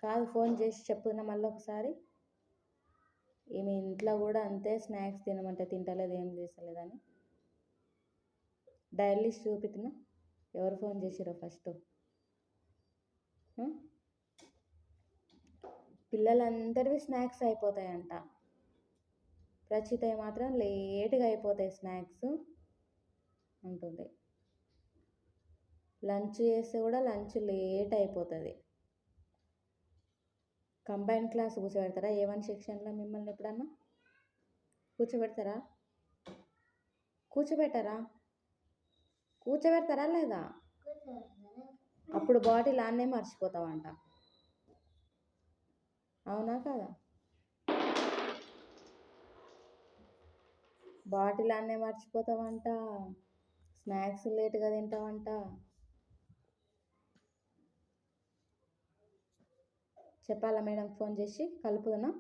కాదు, ఫోన్ చేసి చెప్పుతున్నా మళ్ళీ ఒకసారి. ఈమె ఇంట్లో కూడా అంతే, స్నాక్స్ తినమంటే తింటలేదు, ఏం చేస్తలేదని. డైలీ చూపిస్తున్నా ఎవరు ఫోన్ చేసిరో ఫస్ట్. పిల్లలందరివి స్నాక్స్ అయిపోతాయంట. రచితవి మాత్రం లేట్గా అయిపోతాయి స్నాక్స్ ఉంటుంది. లంచ్ చేస్తే కూడా లంచ్ లేట్ అయిపోతుంది. కంబైన్ క్లాస్ కూర్చోబెడతారా A1 సెక్షన్లో మిమ్మల్ని ఎప్పుడన్నా? కూర్చోబెడతారా? కూర్చోబెడతారా లేదా? అప్పుడు బాటిల్ ఆన్నే మర్చిపోతావంట. అవునా కదా? బాటిల్ ఆన్నే మర్చిపోతావంట, స్నాక్స్ లేట్గా తింటావంట. చెప్పాలా మేడం ఫోన్ చేసి కలుపుదనా?